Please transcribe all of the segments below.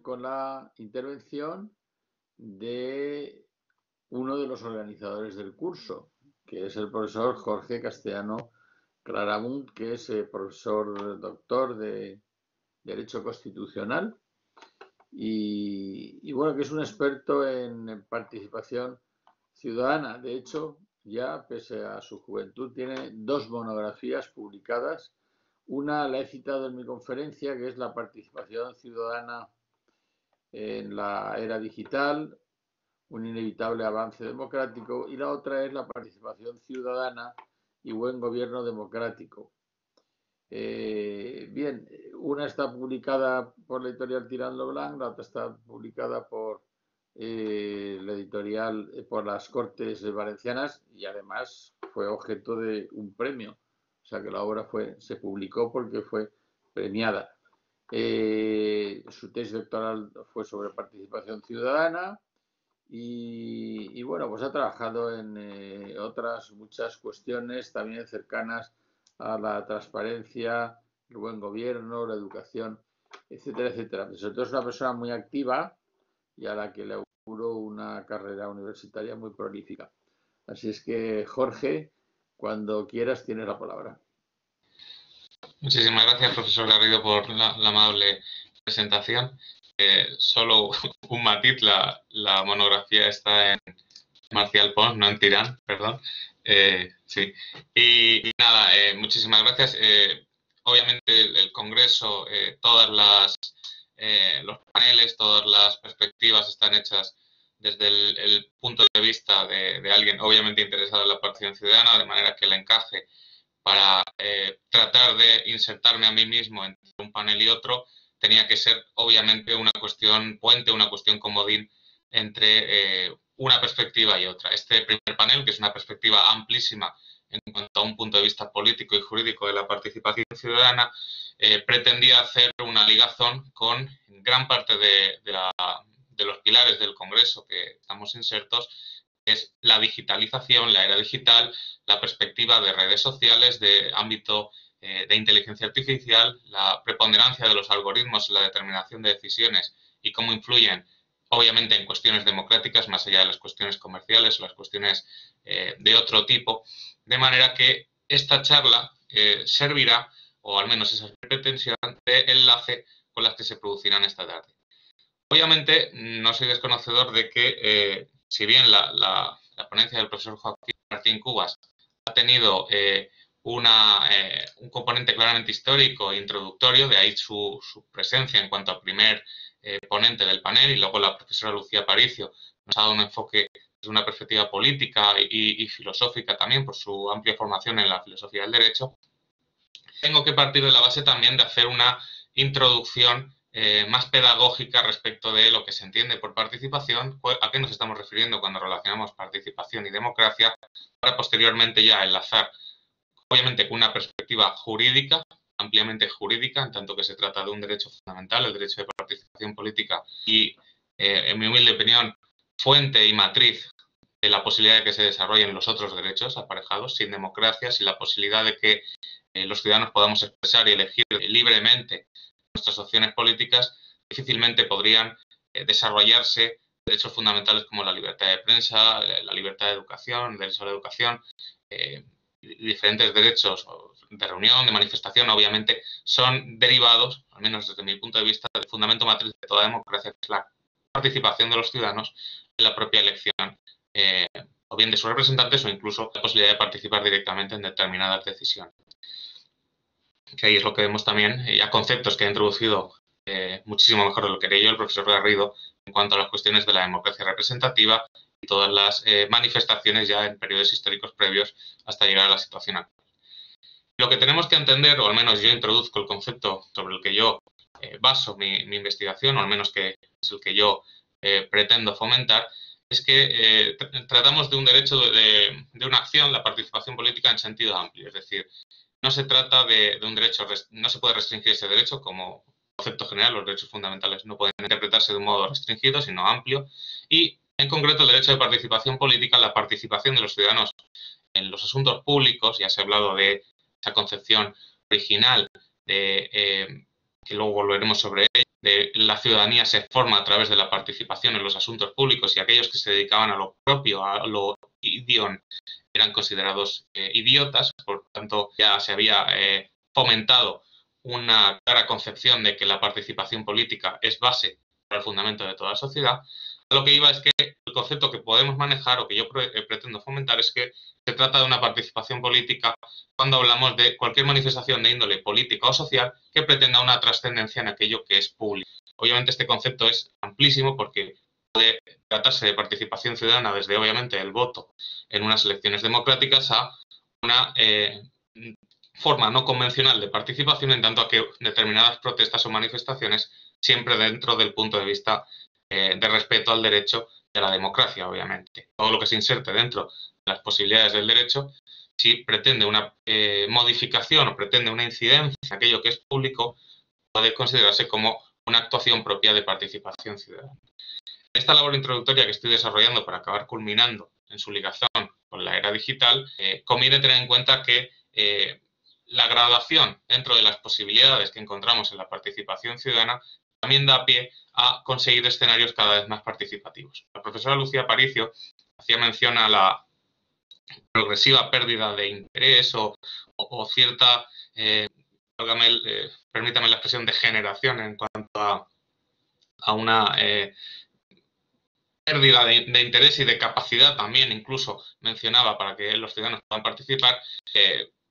con la intervención de uno de los organizadores del curso, que es el profesor Jorge Castellano Claramunt, que es profesor doctor de Derecho Constitucional y bueno, que es un experto en participación ciudadana. De hecho, ya pese a su juventud, tiene 2 monografías publicadas. Una la he citado en mi conferencia, que es la participación ciudadana en la era digital, un inevitable avance democrático, y la otra es la participación ciudadana y buen gobierno democrático. Bien, una está publicada por la editorial Tirant-lo Blanc, la otra está publicada por la editorial, por las Cortes Valencianas, y además fue objeto de un premio. O sea que la obra se publicó porque fue premiada. Su tesis doctoral fue sobre participación ciudadana y bueno, pues ha trabajado en otras muchas cuestiones también cercanas a la transparencia, el buen gobierno, la educación, etcétera, etcétera. Pero sobre todo es una persona muy activa y a la que le auguro una carrera universitaria muy prolífica. Así es que, Jorge, cuando quieras tienes la palabra. Muchísimas gracias, profesor Garrido, por la amable presentación. Solo un matiz, la monografía está en Marcial Pons, no en Tirant, perdón. Sí. Y nada, muchísimas gracias. Obviamente el Congreso, todos los paneles, todas las perspectivas están hechas desde el punto de vista de alguien obviamente interesado en la participación ciudadana, de manera que le encaje para tratar de insertarme a mí mismo entre un panel y otro, tenía que ser obviamente una cuestión puente, una cuestión comodín entre una perspectiva y otra. Este primer panel, que es una perspectiva amplísima en cuanto a un punto de vista político y jurídico de la participación ciudadana, pretendía hacer una ligazón con gran parte de los pilares del Congreso que estamos insertos, que es la digitalización, la era digital, la perspectiva de redes sociales, de ámbito de inteligencia artificial, la preponderancia de los algoritmos en la determinación de decisiones y cómo influyen, obviamente, en cuestiones democráticas, más allá de las cuestiones comerciales o las cuestiones de otro tipo, de manera que esta charla servirá, o al menos esa es mi pretensión, de enlace con las que se producirán esta tarde. Obviamente, no soy desconocedor de que, si bien la ponencia del profesor Joaquín Martín Cubas ha tenido un componente claramente histórico e introductorio, de ahí su presencia en cuanto a primer ponente del panel, y luego la profesora Lucía Aparicio nos ha dado un enfoque desde una perspectiva política y filosófica también por su amplia formación en la filosofía del derecho. Tengo que partir de la base también de hacer una introducción más pedagógica respecto de lo que se entiende por participación, a qué nos estamos refiriendo cuando relacionamos participación y democracia, para posteriormente ya enlazar, obviamente, con una perspectiva jurídica, ampliamente jurídica, en tanto que se trata de un derecho fundamental, el derecho de participación política, y, en mi humilde opinión, fuente y matriz de la posibilidad de que se desarrollen los otros derechos aparejados. Sin democracia, sin la posibilidad de que los ciudadanos podamos expresar y elegir libremente nuestras opciones políticas, difícilmente podrían desarrollarse derechos fundamentales como la libertad de prensa, la libertad de educación, el derecho a la educación, diferentes derechos de reunión, de manifestación, obviamente, son derivados, al menos desde mi punto de vista, del fundamento matriz de toda democracia, que es la participación de los ciudadanos en la propia elección, o bien de sus representantes o incluso la posibilidad de participar directamente en determinadas decisiones. Que ahí es lo que vemos también, ya conceptos que ha introducido muchísimo mejor de lo que quería yo el profesor Garrido en cuanto a las cuestiones de la democracia representativa y todas las manifestaciones ya en periodos históricos previos hasta llegar a la situación actual. Lo que tenemos que entender, o al menos yo introduzco el concepto sobre el que yo baso mi investigación, o al menos que es el que yo pretendo fomentar, es que tratamos de un derecho de una acción, la participación política en sentido amplio, es decir, no se trata de un derecho, no se puede restringir ese derecho como concepto general, los derechos fundamentales no pueden interpretarse de un modo restringido, sino amplio, y en concreto el derecho de participación política, la participación de los ciudadanos en los asuntos públicos. Ya se ha hablado de esa concepción original de que luego volveremos sobre ello, de la ciudadanía se forma a través de la participación en los asuntos públicos y aquellos que se dedicaban a lo propio, a lo idión, eran considerados idiotas, por tanto ya se había fomentado una clara concepción de que la participación política es base para el fundamento de toda la sociedad. A lo que iba es que el concepto que podemos manejar o que yo pretendo fomentar es que se trata de una participación política cuando hablamos de cualquier manifestación de índole política o social que pretenda una trascendencia en aquello que es público. Obviamente este concepto es amplísimo porque puede tratarse de participación ciudadana desde obviamente el voto en unas elecciones democráticas a una forma no convencional de participación, en tanto a que determinadas protestas o manifestaciones siempre dentro del punto de vista de respeto al derecho de la democracia, obviamente. Todo lo que se inserte dentro de las posibilidades del derecho, si pretende una modificación o pretende una incidencia en aquello que es público, puede considerarse como una actuación propia de participación ciudadana. Esta labor introductoria que estoy desarrollando para acabar culminando en su ligación con la era digital, conviene tener en cuenta que la graduación dentro de las posibilidades que encontramos en la participación ciudadana también da pie a conseguir escenarios cada vez más participativos. La profesora Lucía Aparicio hacía mención a la progresiva pérdida de interés o cierta, permítame la expresión, degeneración en cuanto a una pérdida de interés y de capacidad también, incluso mencionaba, para que los ciudadanos puedan participar.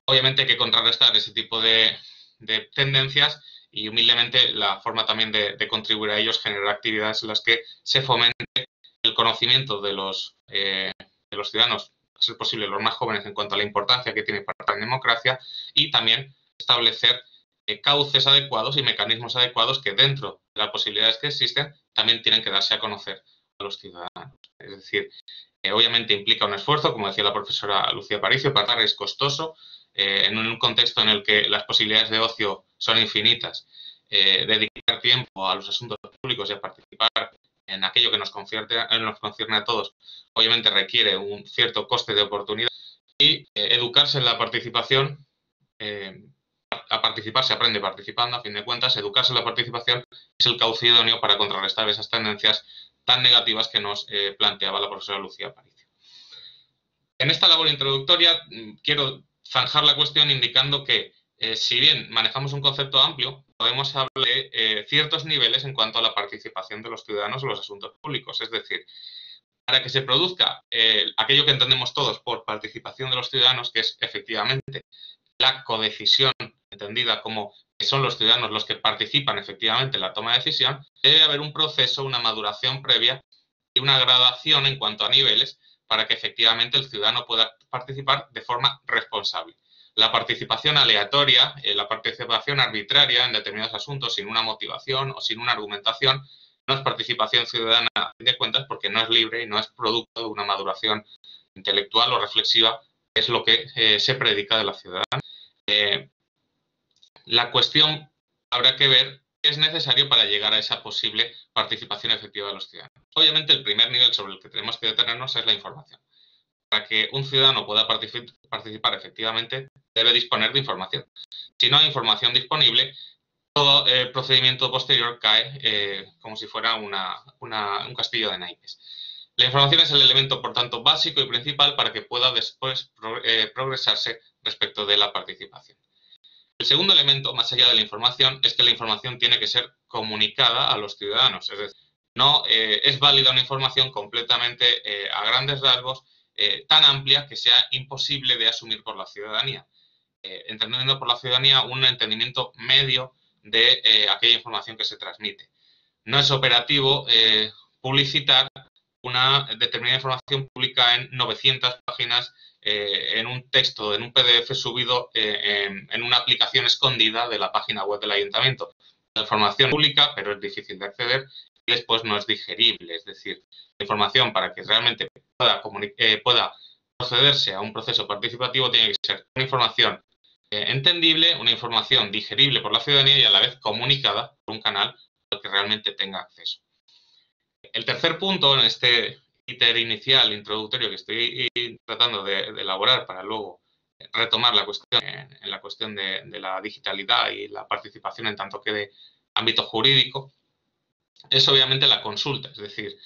Obviamente hay que contrarrestar ese tipo de tendencias y humildemente la forma también de contribuir a ellos, generar actividades en las que se fomente el conocimiento de los ciudadanos, a ser posible los más jóvenes, en cuanto a la importancia que tiene para la democracia, y también establecer cauces adecuados y mecanismos adecuados que dentro de las posibilidades que existen también tienen que darse a conocer a los ciudadanos. Es decir, obviamente implica un esfuerzo, como decía la profesora Lucía Aparicio, para es costoso, en un contexto en el que las posibilidades de ocio son infinitas. Dedicar tiempo a los asuntos públicos y a participar en aquello que nos concierne a todos, obviamente requiere un cierto coste de oportunidad, y educarse en la participación, a participar se aprende participando, a fin de cuentas, educarse en la participación es el cauce idóneo para contrarrestar esas tendencias tan negativas que nos planteaba la profesora Lucía Aparicio. En esta labor introductoria quiero zanjar la cuestión indicando que si bien manejamos un concepto amplio, podemos hablar de ciertos niveles en cuanto a la participación de los ciudadanos en los asuntos públicos. Es decir, para que se produzca aquello que entendemos todos por participación de los ciudadanos, que es efectivamente la codecisión, entendida como que son los ciudadanos los que participan efectivamente en la toma de decisión, debe haber un proceso, una maduración previa y una gradación en cuanto a niveles para que efectivamente el ciudadano pueda participar de forma responsable. La participación aleatoria, la participación arbitraria en determinados asuntos sin una motivación o sin una argumentación, no es participación ciudadana a fin de cuentas porque no es libre y no es producto de una maduración intelectual o reflexiva, que es lo que se predica de la ciudadanía. La cuestión habrá que ver qué es necesario para llegar a esa posible participación efectiva de los ciudadanos. Obviamente el primer nivel sobre el que tenemos que detenernos es la información. Para que un ciudadano pueda participar efectivamente, debe disponer de información. Si no hay información disponible, todo el procedimiento posterior cae como si fuera un castillo de naipes. La información es el elemento, por tanto, básico y principal para que pueda después progresarse respecto de la participación. El segundo elemento, más allá de la información, es que la información tiene que ser comunicada a los ciudadanos. Es decir, no es válida una información completamente a grandes rasgos, tan amplia que sea imposible de asumir por la ciudadanía. Entendiendo por la ciudadanía un entendimiento medio de aquella información que se transmite. No es operativo publicitar una determinada información pública en 900 páginas en un texto, en un PDF subido en una aplicación escondida de la página web del ayuntamiento. La información pública, pero es difícil de acceder y después no es digerible. Es decir, la información para que realmente pueda procederse a un proceso participativo tiene que ser una información entendible, una información digerible por la ciudadanía y a la vez comunicada por un canal al que realmente tenga acceso. El tercer punto en este íter inicial, introductorio, que estoy tratando de elaborar para luego retomar la cuestión en la cuestión de la digitalidad y la participación en tanto que de ámbito jurídico, es obviamente la consulta. Es decir,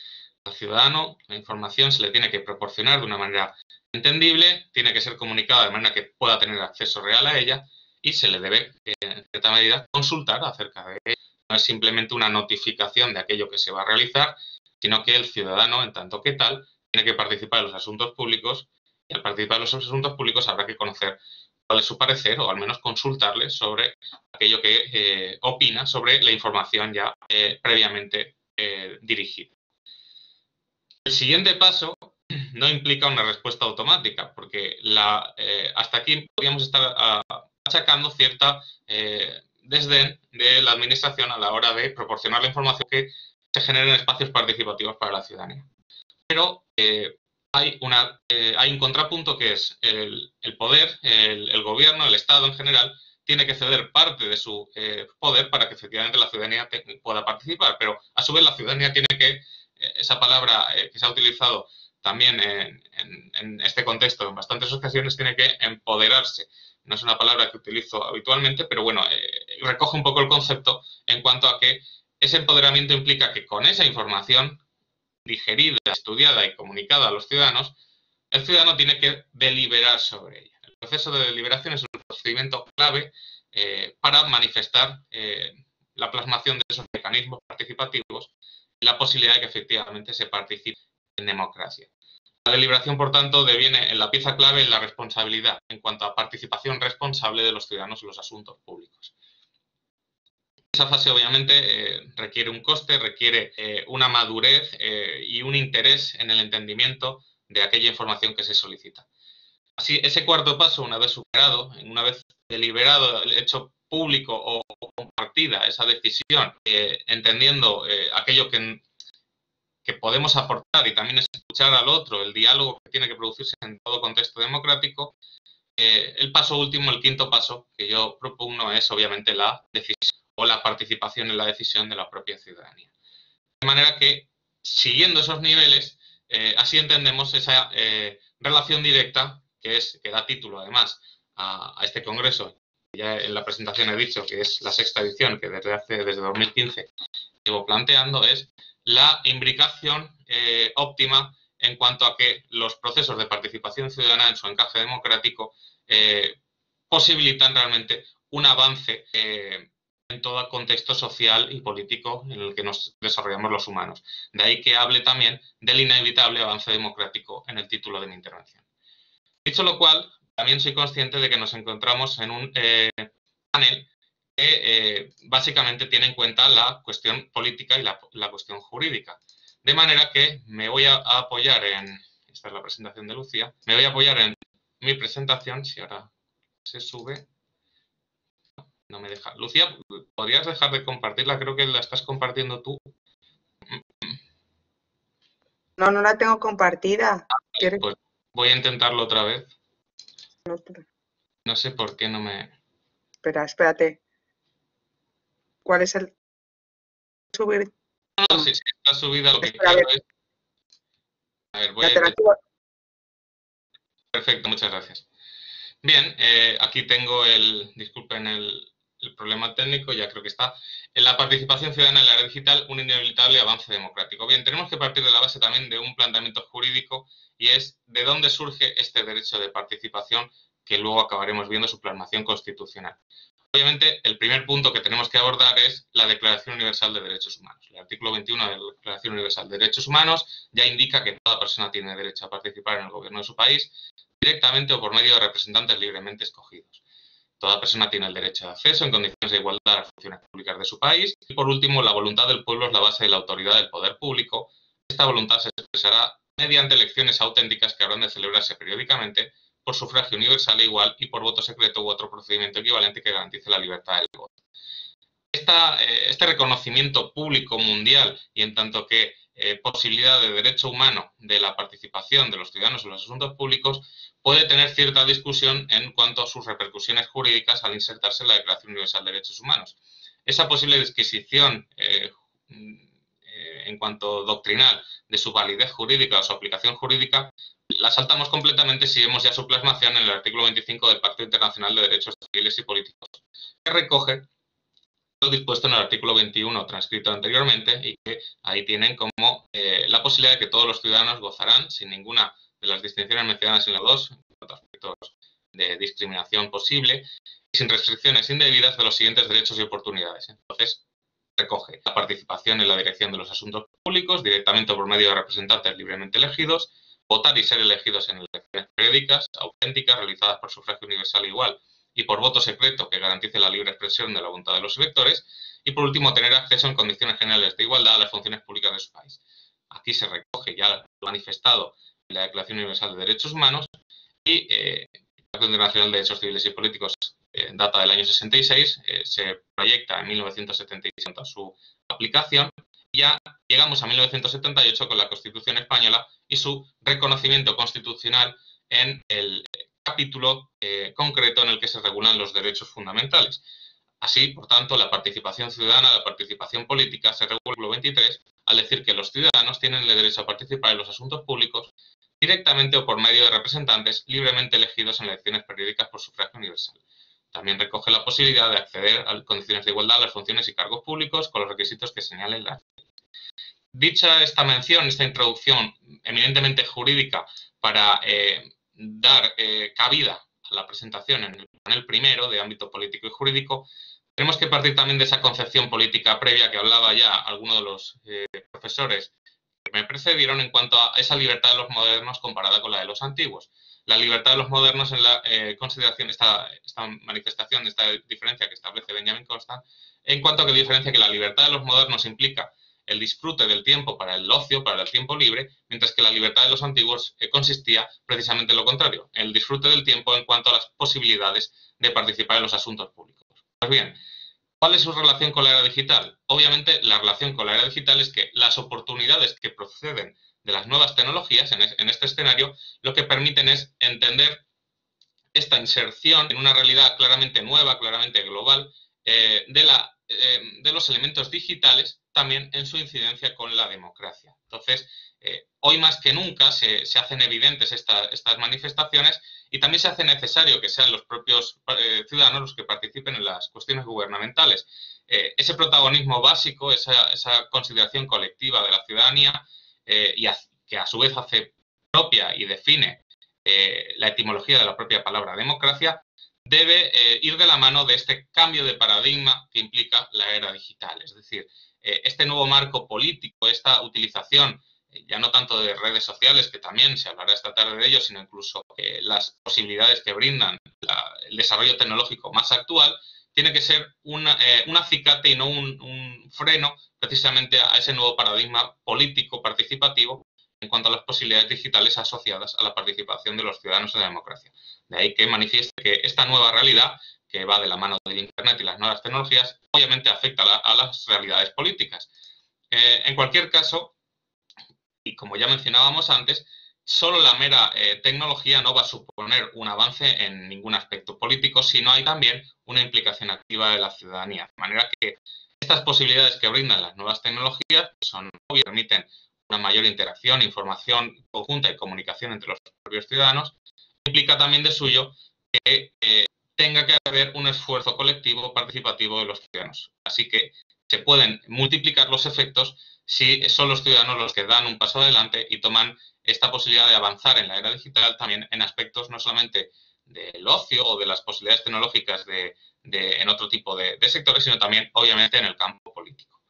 al ciudadano la información se le tiene que proporcionar de una manera entendible, tiene que ser comunicada de manera que pueda tener acceso real a ella y se le debe, en cierta medida, consultar acerca de ella. No es simplemente una notificación de aquello que se va a realizar, sino que el ciudadano, en tanto que tal, tiene que participar en los asuntos públicos y al participar en los asuntos públicos habrá que conocer cuál es su parecer o al menos consultarle sobre aquello que opina sobre la información ya previamente dirigida. El siguiente paso no implica una respuesta automática, porque hasta aquí podríamos estar achacando cierta desdén de la Administración a la hora de proporcionar la información que se generen espacios participativos para la ciudadanía. Pero hay un contrapunto que es el poder, el gobierno, el Estado en general, tiene que ceder parte de su poder para que efectivamente la ciudadanía pueda participar, pero a su vez la ciudadanía tiene que, esa palabra que se ha utilizado también en este contexto en bastantes ocasiones, tiene que empoderarse. No es una palabra que utilizo habitualmente, pero bueno, recoge un poco el concepto en cuanto a que ese empoderamiento implica que con esa información digerida, estudiada y comunicada a los ciudadanos, el ciudadano tiene que deliberar sobre ella. El proceso de deliberación es un procedimiento clave para manifestar la plasmación de esos mecanismos participativos y la posibilidad de que efectivamente se participe en democracia. La deliberación, por tanto, deviene en la pieza clave en la responsabilidad en cuanto a participación responsable de los ciudadanos en los asuntos públicos. Esa fase, obviamente, requiere un coste, requiere una madurez y un interés en el entendimiento de aquella información que se solicita. Así, ese cuarto paso, una vez superado, una vez deliberado, hecho público o compartida esa decisión, entendiendo aquello que podemos aportar y también escuchar al otro, el diálogo que tiene que producirse en todo contexto democrático, el paso último, el quinto paso que yo propugno es, obviamente, la decisión o la participación en la decisión de la propia ciudadanía. De manera que, siguiendo esos niveles, así entendemos esa relación directa que da título, además, a este congreso. Ya en la presentación he dicho que es la sexta edición, que desde 2015 llevo planteando, es la imbricación óptima en cuanto a que los procesos de participación ciudadana en su encaje democrático posibilitan realmente un avance en todo contexto social y político en el que nos desarrollamos los humanos. De ahí que hable también del inevitable avance democrático en el título de mi intervención. Dicho lo cual, también soy consciente de que nos encontramos en un panel que básicamente tiene en cuenta la cuestión política y la cuestión jurídica. De manera que me voy a apoyar esta es la presentación de Lucía, me voy a apoyar en mi presentación, si ahora se sube. No me deja. Lucía, ¿podrías dejar de compartirla? Creo que la estás compartiendo tú. No, no la tengo compartida. Pues voy a intentarlo otra vez. No sé por qué no me... Espérate. ¿Cuál es el...? Subir. No, si está subida, lo que quiero es... A ver, voy a... Perfecto, muchas gracias. Bien, aquí tengo disculpen el problema técnico, ya creo que está. En la participación ciudadana en la era digital, un inevitable avance democrático. Bien, tenemos que partir de la base también de un planteamiento jurídico y es de dónde surge este derecho de participación que luego acabaremos viendo su plasmación constitucional. Obviamente, el primer punto que tenemos que abordar es la Declaración Universal de Derechos Humanos. El artículo 21 de la Declaración Universal de Derechos Humanos ya indica que toda persona tiene derecho a participar en el gobierno de su país, directamente o por medio de representantes libremente escogidos. Toda persona tiene el derecho de acceso en condiciones de igualdad a las funciones públicas de su país. Y, por último, la voluntad del pueblo es la base de la autoridad del poder público. Esta voluntad se expresará mediante elecciones auténticas que habrán de celebrarse periódicamente por sufragio universal e igual y por voto secreto u otro procedimiento equivalente que garantice la libertad del voto. Este reconocimiento público mundial y en tanto que posibilidad de derecho humano de la participación de los ciudadanos en los asuntos públicos puede tener cierta discusión en cuanto a sus repercusiones jurídicas al insertarse en la Declaración Universal de Derechos Humanos. Esa posible disquisición en cuanto doctrinal de su validez jurídica o su aplicación jurídica la saltamos completamente si vemos ya su plasmación en el artículo 25 del Pacto Internacional de Derechos Civiles y Políticos, que recoge lo dispuesto en el artículo 21 transcrito anteriormente y que ahí tienen como la posibilidad de que todos los ciudadanos gozarán sin ninguna de las distinciones mencionadas en la 2, en cuanto a aspectos de discriminación posible, y sin restricciones indebidas de los siguientes derechos y oportunidades. Entonces, recoge la participación en la dirección de los asuntos públicos, directamente o por medio de representantes libremente elegidos, votar y ser elegidos en elecciones periódicas, auténticas, realizadas por sufragio universal igual y por voto secreto que garantice la libre expresión de la voluntad de los electores, y por último, tener acceso en condiciones generales de igualdad a las funciones públicas de su país. Aquí se recoge ya lo manifestado en la Declaración Universal de Derechos Humanos y el Pacto Internacional de Derechos Civiles y Políticos data del año 66, se proyecta en 1976 a su aplicación, y ya llegamos a 1978 con la Constitución Española y su reconocimiento constitucional en el capítulo concreto en el que se regulan los derechos fundamentales. Así, por tanto, la participación ciudadana, la participación política, se regula en el artículo 23 al decir que los ciudadanos tienen el derecho a participar en los asuntos públicos directamente o por medio de representantes libremente elegidos en elecciones periódicas por sufragio universal. También recoge la posibilidad de acceder a condiciones de igualdad a las funciones y cargos públicos con los requisitos que señalen la ley. Dicha esta mención, esta introducción eminentemente jurídica para dar cabida a la presentación en el panel primero de ámbito político y jurídico, tenemos que partir también de esa concepción política previa que hablaba ya alguno de los profesores que me precedieron en cuanto a esa libertad de los modernos comparada con la de los antiguos. La libertad de los modernos en la consideración, esta manifestación, esta diferencia que establece Benjamin Constant, en cuanto a que diferencia que la libertad de los modernos implica el disfrute del tiempo para el ocio, para el tiempo libre, mientras que la libertad de los antiguos consistía precisamente en lo contrario, el disfrute del tiempo en cuanto a las posibilidades de participar en los asuntos públicos. Pues bien, ¿cuál es su relación con la era digital? Obviamente, la relación con la era digital es que las oportunidades que proceden de las nuevas tecnologías en este escenario lo que permiten es entender esta inserción en una realidad claramente nueva, claramente global, de los elementos digitales también en su incidencia con la democracia. Entonces, hoy más que nunca se hacen evidentes estas manifestaciones y también se hace necesario que sean los propios ciudadanos los que participen en las cuestiones gubernamentales. Ese protagonismo básico, esa consideración colectiva de la ciudadanía y que a su vez hace propia y define la etimología de la propia palabra democracia, debe ir de la mano de este cambio de paradigma que implica la era digital. Es decir, este nuevo marco político, esta utilización ya no tanto de redes sociales, que también se hablará esta tarde de ello, sino incluso las posibilidades que brindan el desarrollo tecnológico más actual, tiene que ser un acicate y no un freno precisamente a ese nuevo paradigma político participativo en cuanto a las posibilidades digitales asociadas a la participación de los ciudadanos en la democracia. De ahí que manifieste que esta nueva realidad, que va de la mano del Internet y las nuevas tecnologías, obviamente afecta a las realidades políticas. En cualquier caso, y como ya mencionábamos antes, solo la mera tecnología no va a suponer un avance en ningún aspecto político, sino hay también una implicación activa de la ciudadanía. De manera que estas posibilidades que brindan las nuevas tecnologías son obvias, permiten una mayor interacción, información conjunta y comunicación entre los propios ciudadanos, implica también de suyo que tenga que haber un esfuerzo colectivo participativo de los ciudadanos. Así que se pueden multiplicar los efectos si son los ciudadanos los que dan un paso adelante y toman esta posibilidad de avanzar en la era digital también en aspectos no solamente del ocio o de las posibilidades tecnológicas en otro tipo de sectores, sino también, obviamente, en el campo político.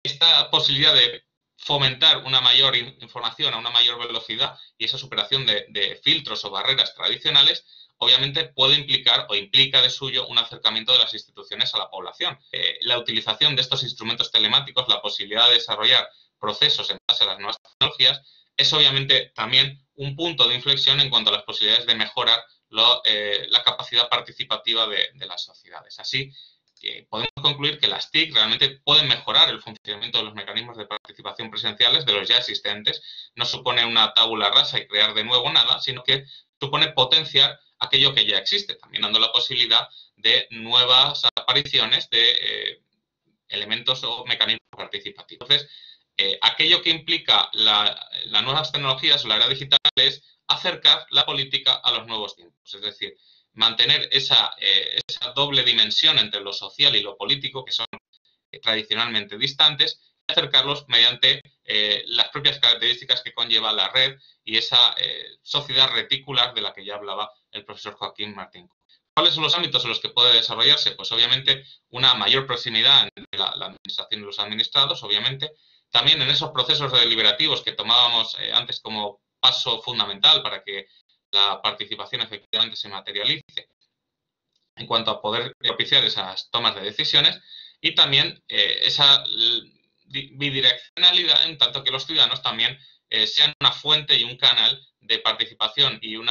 Esta posibilidad de fomentar una mayor información a una mayor velocidad y esa superación de filtros o barreras tradicionales, obviamente puede implicar o implica de suyo un acercamiento de las instituciones a la población. La utilización de estos instrumentos telemáticos, la posibilidad de desarrollar procesos en base a las nuevas tecnologías, es obviamente también un punto de inflexión en cuanto a las posibilidades de mejorar la capacidad participativa de las sociedades. Así, podemos concluir que las TIC realmente pueden mejorar el funcionamiento de los mecanismos de participación presenciales de los ya existentes. No supone una tabula rasa y crear de nuevo nada, sino que supone potenciar aquello que ya existe, también dando la posibilidad de nuevas apariciones de elementos o mecanismos participativos. Entonces, aquello que implica las nuevas tecnologías o la era digital es acercar la política a los nuevos tiempos, es decir, mantener esa doble dimensión entre lo social y lo político, que son tradicionalmente distantes, y acercarlos mediante las propias características que conlleva la red y esa sociedad reticular de la que ya hablaba el profesor Joaquín Martín. ¿Cuáles son los ámbitos en los que puede desarrollarse? Pues obviamente una mayor proximidad entre la administración y los administrados, obviamente. También en esos procesos deliberativos que tomábamos antes como paso fundamental para que la participación efectivamente se materialice en cuanto a poder propiciar esas tomas de decisiones, y también esa bidireccionalidad en tanto que los ciudadanos también sean una fuente y un canal de participación y un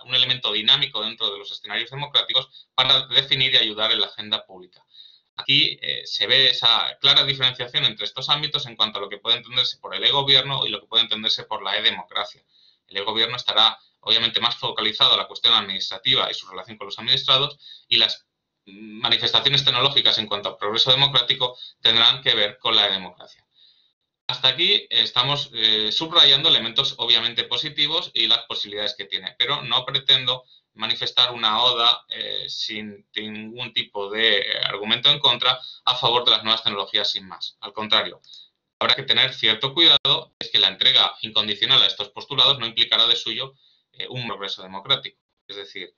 elemento dinámico dentro de los escenarios democráticos para definir y ayudar en la agenda pública. Aquí se ve esa clara diferenciación entre estos ámbitos en cuanto a lo que puede entenderse por el e-gobierno y lo que puede entenderse por la e-democracia. El e-gobierno estará obviamente más focalizado a la cuestión administrativa y su relación con los administrados, y las manifestaciones tecnológicas en cuanto al progreso democrático tendrán que ver con la democracia. Hasta aquí estamos subrayando elementos obviamente positivos y las posibilidades que tiene, pero no pretendo manifestar una oda sin ningún tipo de argumento en contra a favor de las nuevas tecnologías sin más. Al contrario, habrá que tener cierto cuidado, es que la entrega incondicional a estos postulados no implicará de suyo un progreso democrático. Es decir,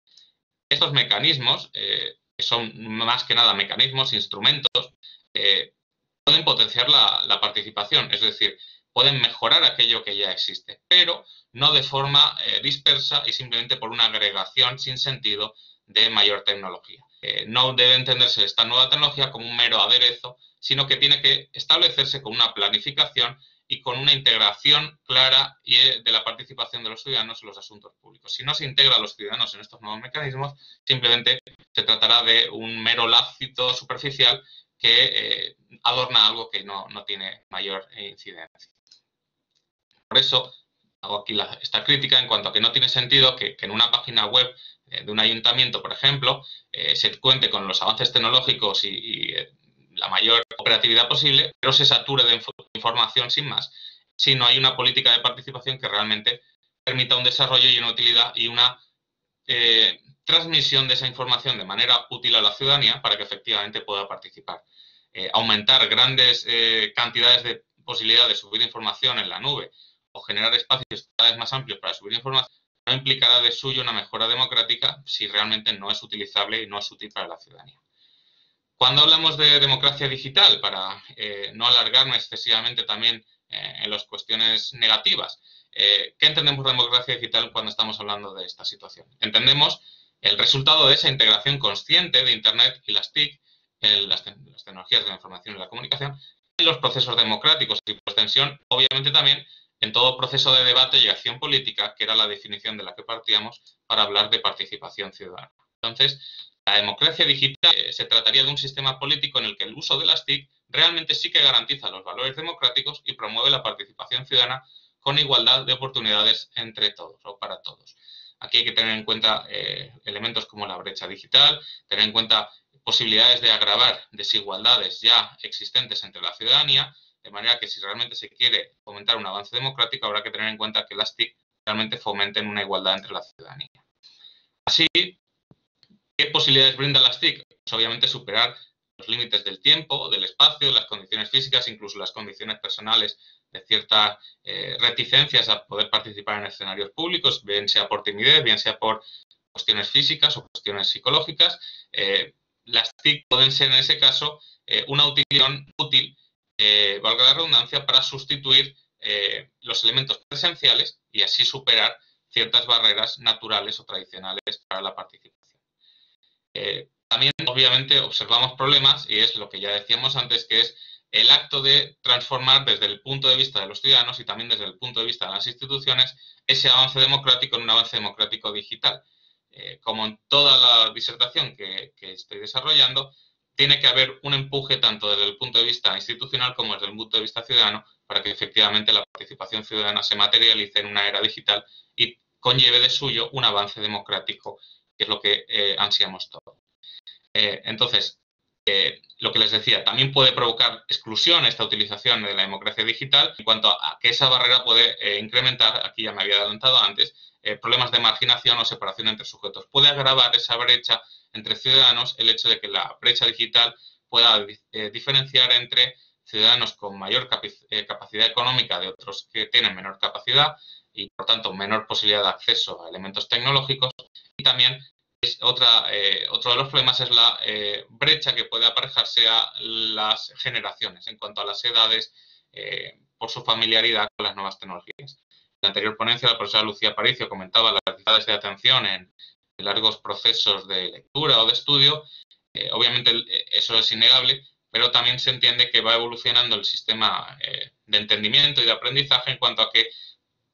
estos mecanismos, que son más que nada mecanismos, instrumentos, pueden potenciar la participación, es decir, pueden mejorar aquello que ya existe, pero no de forma dispersa y simplemente por una agregación sin sentido de mayor tecnología. No debe entenderse esta nueva tecnología como un mero aderezo, sino que tiene que establecerse con una planificación y con una integración clara de la participación de los ciudadanos en los asuntos públicos. Si no se integra a los ciudadanos en estos nuevos mecanismos, simplemente se tratará de un mero lacito superficial que adorna algo que no tiene mayor incidencia. Por eso hago aquí esta crítica en cuanto a que no tiene sentido que en una página web de un ayuntamiento, por ejemplo, se cuente con los avances tecnológicos y la mayor operatividad posible, pero se sature de información sin más, si no hay una política de participación que realmente permita un desarrollo y una utilidad y una transmisión de esa información de manera útil a la ciudadanía para que efectivamente pueda participar. Aumentar grandes cantidades de posibilidades de subir información en la nube o generar espacios cada vez más amplios para subir información no implicará de suyo una mejora democrática si realmente no es utilizable y no es útil para la ciudadanía. Cuando hablamos de democracia digital, para no alargarme excesivamente también en las cuestiones negativas, ¿qué entendemos por democracia digital cuando estamos hablando de esta situación? Entendemos el resultado de esa integración consciente de Internet y las TIC, las tecnologías de la información y la comunicación, en los procesos democráticos y por extensión, obviamente también en todo proceso de debate y acción política, que era la definición de la que partíamos para hablar de participación ciudadana. Entonces, la democracia digital se trataría de un sistema político en el que el uso de las TIC realmente sí que garantiza los valores democráticos y promueve la participación ciudadana con igualdad de oportunidades entre todos o para todos. Aquí hay que tener en cuenta elementos como la brecha digital, tener en cuenta posibilidades de agravar desigualdades ya existentes entre la ciudadanía, de manera que si realmente se quiere fomentar un avance democrático, habrá que tener en cuenta que las TIC realmente fomenten una igualdad entre la ciudadanía. Así, ¿qué posibilidades brindan las TIC? Pues obviamente superar los límites del tiempo, del espacio, las condiciones físicas, incluso las condiciones personales de ciertas reticencias a poder participar en escenarios públicos, bien sea por timidez, bien sea por cuestiones físicas o cuestiones psicológicas. Las TIC pueden ser en ese caso una utilidad útil, valga la redundancia, para sustituir los elementos presenciales y así superar ciertas barreras naturales o tradicionales para la participación. También, obviamente, observamos problemas y es lo que ya decíamos antes, que es el acto de transformar desde el punto de vista de los ciudadanos y también desde el punto de vista de las instituciones ese avance democrático en un avance democrático digital. Como en toda la disertación que estoy desarrollando, tiene que haber un empuje tanto desde el punto de vista institucional como desde el punto de vista ciudadano para que efectivamente la participación ciudadana se materialice en una era digital y conlleve de suyo un avance democrático, que es lo que ansiamos todos. Entonces, lo que les decía, también puede provocar exclusión esta utilización de la democracia digital en cuanto a que esa barrera puede incrementar, aquí ya me había adelantado antes, problemas de marginación o separación entre sujetos. Puede agravar esa brecha entre ciudadanos el hecho de que la brecha digital pueda diferenciar entre ciudadanos con mayor capacidad económica de otros que tienen menor capacidad y, por tanto, menor posibilidad de acceso a elementos tecnológicos. Y también otro de los problemas es la brecha que puede aparejarse a las generaciones en cuanto a las edades por su familiaridad con las nuevas tecnologías. En la anterior ponencia, la profesora Lucía Aparicio comentaba las dificultades de atención en largos procesos de lectura o de estudio. Obviamente eso es innegable, pero también se entiende que va evolucionando el sistema de entendimiento y de aprendizaje en cuanto a que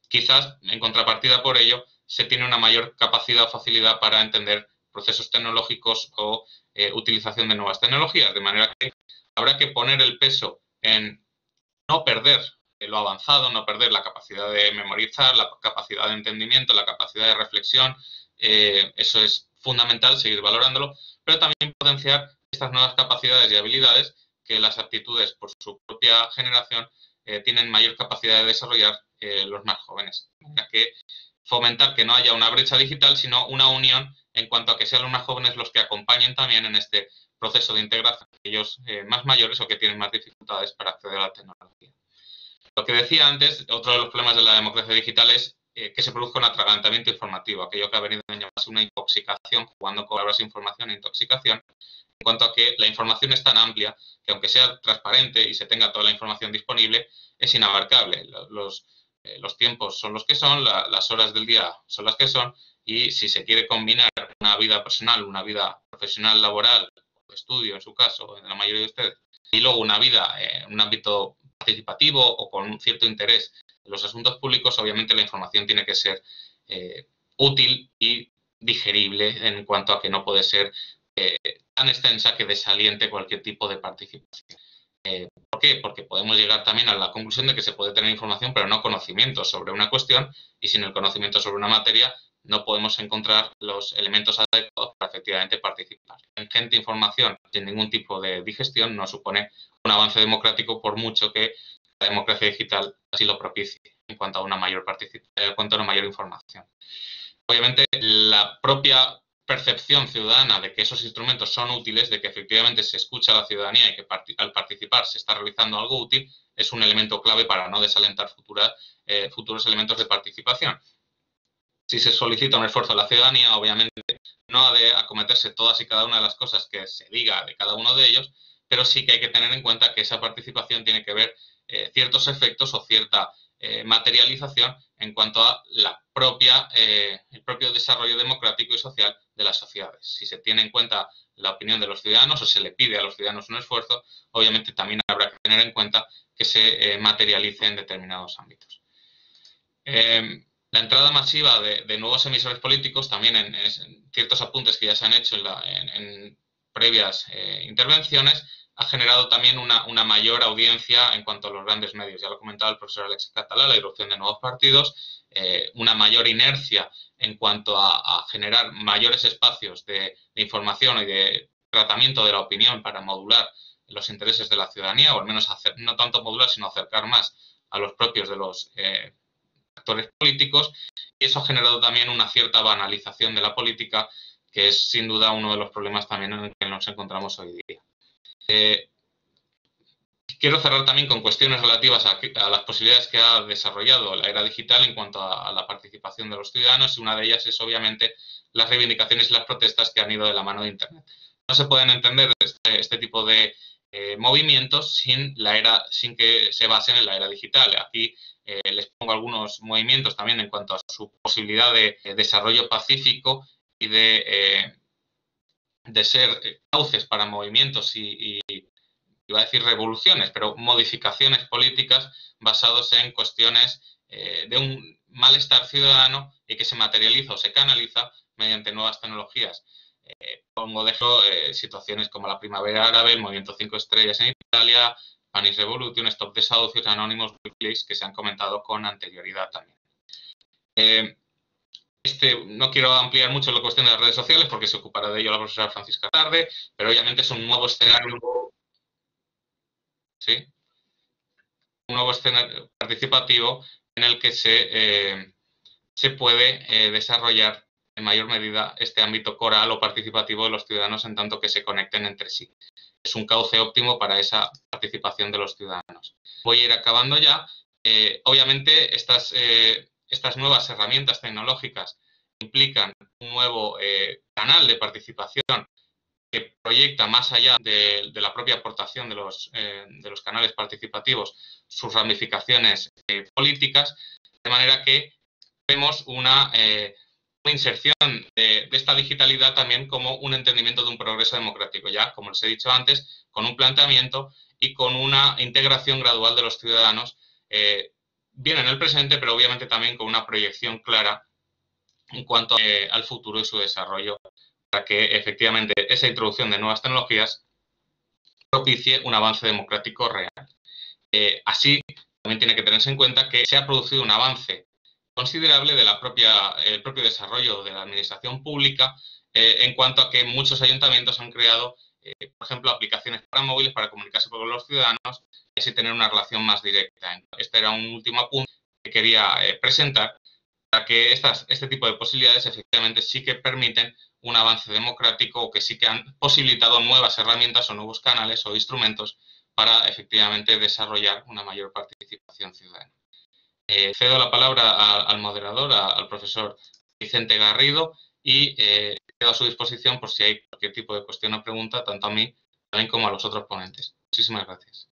quizás, en contrapartida por ello, se tiene una mayor capacidad o facilidad para entender procesos tecnológicos o utilización de nuevas tecnologías, de manera que habrá que poner el peso en no perder lo avanzado, no perder la capacidad de memorizar, la capacidad de entendimiento, la capacidad de reflexión. Eso es fundamental, seguir valorándolo, pero también potenciar estas nuevas capacidades y habilidades que las aptitudes por su propia generación tienen mayor capacidad de desarrollar los más jóvenes. Que fomentar que no haya una brecha digital, sino una unión en cuanto a que sean los más jóvenes los que acompañen también en este proceso de integración a aquellos más mayores o que tienen más dificultades para acceder a la tecnología. Lo que decía antes, otro de los problemas de la democracia digital es que se produzca un atragantamiento informativo, aquello que ha venido a llamarse una intoxicación, jugando con palabras información e intoxicación, en cuanto a que la información es tan amplia que aunque sea transparente y se tenga toda la información disponible, es inabarcable. Los tiempos son los que son, las horas del día son las que son, y si se quiere combinar una vida personal, una vida profesional, laboral, de estudio en su caso, en la mayoría de ustedes, y luego una vida en un ámbito participativo o con un cierto interés en los asuntos públicos, obviamente la información tiene que ser útil y digerible en cuanto a que no puede ser tan extensa que desaliente cualquier tipo de participación. ¿Por qué? Porque podemos llegar también a la conclusión de que se puede tener información, pero no conocimiento sobre una cuestión, y sin el conocimiento sobre una materia no podemos encontrar los elementos adecuados para efectivamente participar. Ingente información sin ningún tipo de digestión no supone un avance democrático, por mucho que la democracia digital así lo propicie en cuanto a una mayor participación, en cuanto a una mayor información. Obviamente, la propia percepción ciudadana de que esos instrumentos son útiles, de que efectivamente se escucha a la ciudadanía y que al participar se está realizando algo útil, es un elemento clave para no desalentar futuros elementos de participación. Si se solicita un esfuerzo a la ciudadanía, obviamente no ha de acometerse todas y cada una de las cosas que se diga de cada uno de ellos, pero sí que hay que tener en cuenta que esa participación tiene que ver ciertos efectos o cierta materialización en cuanto a el propio desarrollo democrático y social de las sociedades. Si se tiene en cuenta la opinión de los ciudadanos o se le pide a los ciudadanos un esfuerzo, obviamente también habrá que tener en cuenta que se materialice en determinados ámbitos. La entrada masiva de nuevos emisores políticos, también en ciertos apuntes que ya se han hecho en previas intervenciones, ha generado también una mayor audiencia en cuanto a los grandes medios. Ya lo comentaba el profesor Alex Catalá, la irrupción de nuevos partidos, una mayor inercia en cuanto a generar mayores espacios de información y de tratamiento de la opinión para modular los intereses de la ciudadanía, o al menos no tanto modular, sino acercar más a los propios de los actores políticos, y eso ha generado también una cierta banalización de la política, que es sin duda uno de los problemas también en el que nos encontramos hoy día. Quiero cerrar también con cuestiones relativas a las posibilidades que ha desarrollado la era digital en cuanto a la participación de los ciudadanos, y una de ellas es obviamente las reivindicaciones y las protestas que han ido de la mano de Internet. No se pueden entender este tipo de movimientos sin que se basen en la era digital. Aquí les pongo algunos movimientos también en cuanto a su posibilidad de desarrollo pacífico y de ser cauces para movimientos y iba a decir revoluciones, pero modificaciones políticas basados en cuestiones de un malestar ciudadano y que se materializa o se canaliza mediante nuevas tecnologías. Pongo de ejemplo situaciones como la Primavera Árabe, el Movimiento 5 Estrellas en Italia, Spanish Revolution, Stop Desahucios Anónimos, que se han comentado con anterioridad también. no quiero ampliar mucho la cuestión de las redes sociales porque se ocupará de ello la profesora Francisca tarde, pero obviamente es un nuevo escenario, ¿sí? Un nuevo escenario participativo en el que se puede desarrollar en mayor medida este ámbito coral o participativo de los ciudadanos en tanto que se conecten entre sí. Es un cauce óptimo para esa participación de los ciudadanos. Voy a ir acabando ya. Obviamente, estas nuevas herramientas tecnológicas implican un nuevo canal de participación que proyecta más allá de la propia aportación de los canales participativos sus ramificaciones políticas, de manera que vemos una inserción de esta digitalidad también como un entendimiento de un progreso democrático, ya, como les he dicho antes, con un planteamiento y con una integración gradual de los ciudadanos, bien en el presente, pero obviamente también con una proyección clara en cuanto al futuro y su desarrollo, para que efectivamente esa introducción de nuevas tecnologías propicie un avance democrático real. Así, también tiene que tenerse en cuenta que se ha producido un avance considerable de el propio desarrollo de la administración pública en cuanto a que muchos ayuntamientos han creado, por ejemplo, aplicaciones para móviles para comunicarse con los ciudadanos y así tener una relación más directa. Este era un último apunte que quería presentar para que este tipo de posibilidades efectivamente sí que permiten un avance democrático o que sí que han posibilitado nuevas herramientas o nuevos canales o instrumentos para efectivamente desarrollar una mayor participación ciudadana. Cedo la palabra al moderador, al profesor Vicente Garrido, y quedo a su disposición por si hay cualquier tipo de cuestión o pregunta, tanto a mí también como a los otros ponentes. Muchísimas gracias.